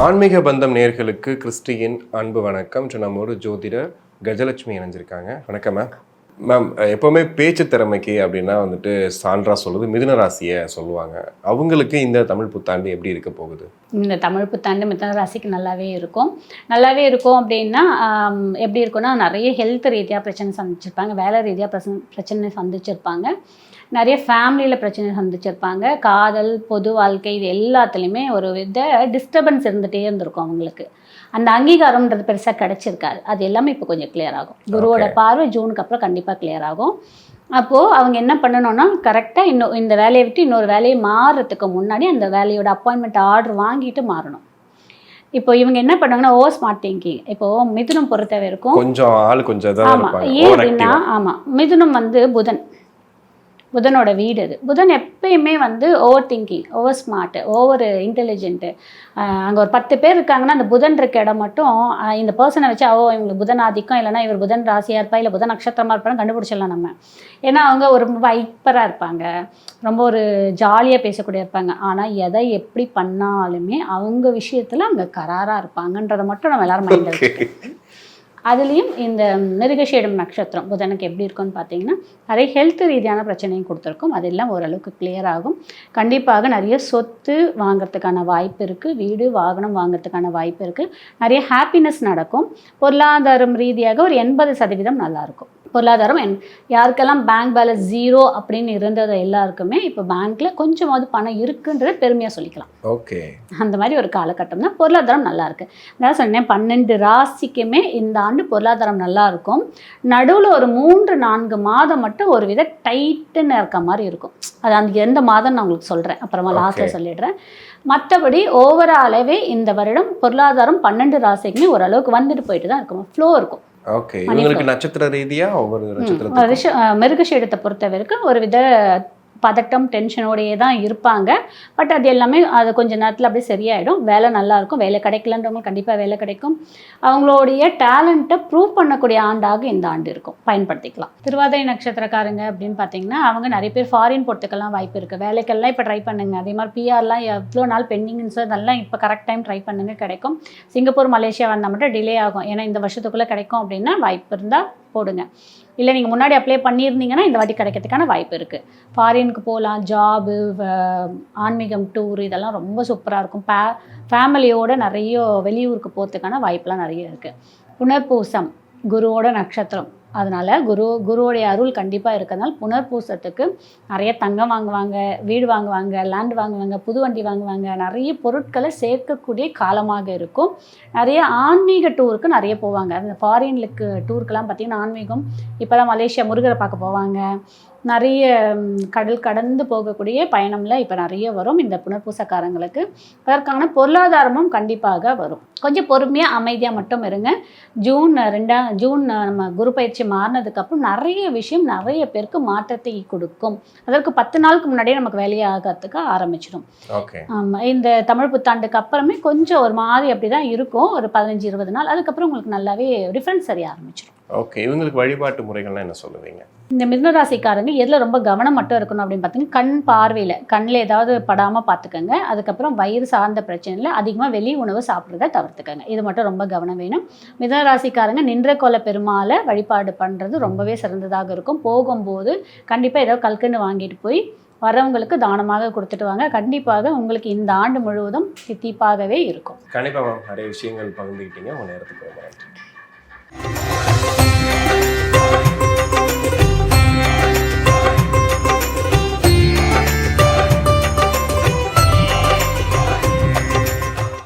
ஆன்மீக பந்தம் நேயர்களுக்கு கிறிஸ்டியின் அன்பு வணக்கம். நம்மோடு ஜோதிடர் கஜலட்சுமி இணைஞ்சிருக்காங்க. வணக்கம் மேம். மேம், எப்போவுமே பேச்சு திறமைக்கு அப்படின்னா வந்துட்டு சான்றா சொல்லுது மிதுன ராசியை சொல்லுவாங்க. அவங்களுக்கு இந்த தமிழ் புத்தாண்டு எப்படி இருக்க போகுது? இந்த தமிழ் புத்தாண்டு மிதுன ராசிக்கு நல்லாவே இருக்கும் அப்படின்னா எப்படி இருக்குன்னா, நிறைய ஹெல்த் ரீதியாக பிரச்சனை சந்திச்சிருப்பாங்க, வேலை ரீதியாக பிரச்சனை சந்திச்சிருப்பாங்க, நிறைய ஃபேமிலியில் பிரச்சனை சந்திச்சிருப்பாங்க, காதல், பொது வாழ்க்கை, இது எல்லாத்துலேயுமே ஒரு வித டிஸ்டர்பன்ஸ் இருந்துகிட்டே இருந்திருக்கும் அவங்களுக்கு. அந்த அங்கீகாரம்ன்றது பெருசாக கிடச்சிருக்காது. அது எல்லாமே இப்போ கொஞ்சம் கிளியர் ஆகும். குருவோட பார்வை ஜூனுக்கு அப்புறம் கண்டிப்பாக கிளியர் ஆகும். அப்போது அவங்க என்ன பண்ணணும்னா, கரெக்டாக இந்த வேலையை விட்டு இன்னொரு வேலையை மாறுறதுக்கு முன்னாடி அந்த வேலையோட அப்பாயின்மெண்ட் ஆர்டர் வாங்கிட்டு மாறணும். இப்போ இவங்க என்ன பண்ணுவாங்கன்னா, ஸ்மார்ட் திங்கிங். இப்போ மிதுனம் பொறுத்தவரை இருக்கும் கொஞ்சம் ஆள் கொஞ்சம். ஆமாம், ஏன் அப்படின்னா மிதுனம் புதனோட வீடு அது. புதன் எப்பயுமே over thinking, over smart, over intelligent. அங்கே ஒரு 10 பேர் இருக்காங்கன்னா அந்த புதன் இருக்க இடம் மட்டும் இந்த பர்சனை வச்சு இவங்களுக்கு புதன் ஆதிக்கம், இல்லைனா இவர் புதன் ராசியாக இருப்பா, இல்லை புதன் நட்சத்திரமாக இருப்பான்னு கண்டுபிடிச்சிடலாம் நம்ம. ஏன்னா அவங்க ரொம்ப ஹைப்பராக இருப்பாங்க, ரொம்ப ஒரு ஜாலியாக பேசக்கூடிய இருப்பாங்க. ஆனால் எதை எப்படி பண்ணாலுமே அவங்க விஷயத்தில் அங்கே கராராக இருப்பாங்கன்றதை மட்டும் நம்ம எல்லாரும் மைண்டில் வச்சுக்கோங்க. அதுலேயும் இந்த மிருகசீடம் நட்சத்திரம் புதனுக்கு எப்படி இருக்குன்னு பார்த்தீங்கன்னா, நிறைய ஹெல்த் ரீதியான பிரச்சனையும் கொடுத்துருக்கும். அதெல்லாம் ஓரளவுக்கு கிளியர் ஆகும். கண்டிப்பாக நிறைய சொத்து வாங்கிறதுக்கான வாய்ப்பு இருக்குது, வீடு வாகனம் வாங்கிறதுக்கான வாய்ப்பு இருக்குது, நிறைய ஹாப்பினஸ் நடக்கும். பொருளாதாரம் ரீதியாக ஒரு 80% நல்லாயிருக்கும். பொருளாதாரம் யாருக்கெல்லாம் பேங்க் பேலன்ஸ் 0 அப்படின்னு இருந்தது எல்லாருக்குமே இப்போ பேங்க்கில் கொஞ்சமாவது பணம் இருக்குன்றது பெருமையாக சொல்லிக்கலாம். ஓகே, அந்த மாதிரி ஒரு காலகட்டம் தான். பொருளாதாரம் நல்லா இருக்குது. அதான் சொன்னேன், 12 ராசிக்குமே இந்த ஆண்டு பொருளாதாரம் நல்லா இருக்கும். நடுவில் ஒரு 3-4 மாதம் மட்டும் ஒரு வித டைட்டுன்னு இருக்க மாதிரி இருக்கும். அது அந்த எந்த மாதம் நான் உங்களுக்கு சொல்கிறேன், அப்புறமா லாஸ்ட்டில் சொல்லிடுறேன். மற்றபடி ஓவராலாகவே இந்த வருடம் பொருளாதாரம் 12 ராசிக்குமே ஓரளவுக்கு வந்துட்டு போயிட்டு தான் இருக்கும், ஃப்ளோ இருக்கும். ஓகே, இவங்களுக்கு நட்சத்திர ரீதியா ஒவ்வொரு நட்சத்திரத்துக்கும் மிருகசீடத்தை பொறுத்த வரைக்கும் ஒரு வித பதட்டம், டென்ஷனோடையே தான் இருப்பாங்க. பட் அது எல்லாமே அது கொஞ்சம் நேரத்தில் அப்படியே சரியாயிடும். வேலை நல்லாயிருக்கும். வேலை கிடைக்கலன்றவங்களுக்கு கண்டிப்பாக வேலை கிடைக்கும். அவங்களுடைய டேலண்ட்டை ப்ரூவ் பண்ணக்கூடிய ஆண்டாக இந்த ஆண்டு இருக்கும், பயன்படுத்திக்கலாம். திருவாதிரை நட்சத்திரக்காரங்க அப்படின்னு பார்த்தீங்கன்னா, அவங்க நிறைய பேர் ஃபாரின் போகிறதுக்கெல்லாம் வாய்ப்பு இருக்குது. வேலைக்கெல்லாம் இப்போ ட்ரை பண்ணுங்க. அதே மாதிரி பிஆர்லாம் எவ்வளோ நாள் பெண்டிங்னு அதெல்லாம் இப்போ கரெக்ட் டைம் ட்ரை பண்ணுங்க, கிடைக்கும். சிங்கப்பூர், மலேசியா வந்தால் மட்டும் டிலே ஆகும். ஏன்னா இந்த வருஷத்துக்குள்ளே கிடைக்கும் அப்படின்னா வாய்ப்பு இருந்தால் போடுங்க. இல்லை நீங்கள் முன்னாடி அப்ளை பண்ணியிருந்தீங்கன்னா இந்த வாட்டி கிடைக்கிறதுக்கான வாய்ப்பு இருக்குது. ஃபாரினுக்கு போகலாம், ஜாபு, ஆன்மீகம், டூர், இதெல்லாம் ரொம்ப சூப்பராக இருக்கும். ஃபேமிலியோடு நிறைய வெளியூருக்கு போகிறதுக்கான வாய்ப்பெலாம் நிறைய இருக்குது. புனர்பூசம் குருவோட நட்சத்திரம், அதனால் குருவோடைய அருள் கண்டிப்பாக இருக்கிறதுனால புனர்பூசத்துக்கு நிறைய தங்கம் வாங்குவாங்க, வீடு வாங்குவாங்க, லேண்ட் வாங்குவாங்க, புது வண்டி வாங்குவாங்க, நிறைய பொருட்களை சேர்க்கக்கூடிய காலமாக இருக்கும். நிறைய ஆன்மீக டூருக்கு நிறைய போவாங்க. அந்த ஃபாரின்லுக்கு டூருக்கெல்லாம் பார்த்திங்கன்னா ஆன்மீகம், இப்போ தான் மலேசியா முருகரை பார்க்க போவாங்க. நிறைய கடல் கடந்து போகக்கூடிய பயணம்ல இப்போ நிறைய வரும் இந்த புனர்பூசக்காரங்களுக்கு. அதற்கான பொருளாதாரமும் கண்டிப்பாக வரும். கொஞ்சம் பொறுமையாக அமைதியாக மட்டும் இருங்க. ஜூன் நம்ம குரு பயிற்சி மாறினதுக்கப்புறம் நிறைய விஷயம் நிறைய பேருக்கு மாற்றத்தை கொடுக்கும். அதற்கு 10 நாளுக்கு முன்னாடியே நமக்கு வேலையாகிறதுக்கு ஆரம்பிச்சிடும். இந்த தமிழ் புத்தாண்டுக்கு அப்புறமே கொஞ்சம் ஒரு மாதிரி அப்படி தான் இருக்கும், ஒரு 15-20 நாள். அதுக்கப்புறம் உங்களுக்கு நல்லாவே டிஃப்ரென்ஸ் சரிய ஆரம்பிச்சிடும். ஓகே, இவங்களுக்கு வழிபாட்டு முறைகள்லாம் என்ன சொல்லுவீங்க? இந்த மிதுனராசிக்காரங்க எதில் ரொம்ப கவனம் மட்டும் இருக்கணும் அப்படின்னு பார்த்தீங்கன்னா, கண் பார்வையில், கண்ணில் ஏதாவது படாமல் பார்த்துக்கோங்க. அதுக்கப்புறம் வயிறு சார்ந்த பிரச்சனையில் அதிகமாக வெளி உணவு சாப்பிட்றத தவிர்த்துக்கோங்க. இது மட்டும் ரொம்ப கவனம் வேணும். மிதுனராசிக்காரங்க நின்ற கோல பெருமாளை வழிபாடு பண்ணுறது ரொம்பவே சிறந்ததாக இருக்கும். போகும்போது கண்டிப்பாக ஏதாவது கல்கண்டு வாங்கிட்டு போய் வரவங்களுக்கு தானமாக கொடுத்துட்டு வாங்க. கண்டிப்பாக உங்களுக்கு இந்த ஆண்டு முழுவதும் தித்திப்பாகவே இருக்கும். கண்டிப்பாக நிறைய விஷயங்கள் பகிர்ந்துக்கிட்டீங்க. உங்கள் நேரத்துக்கு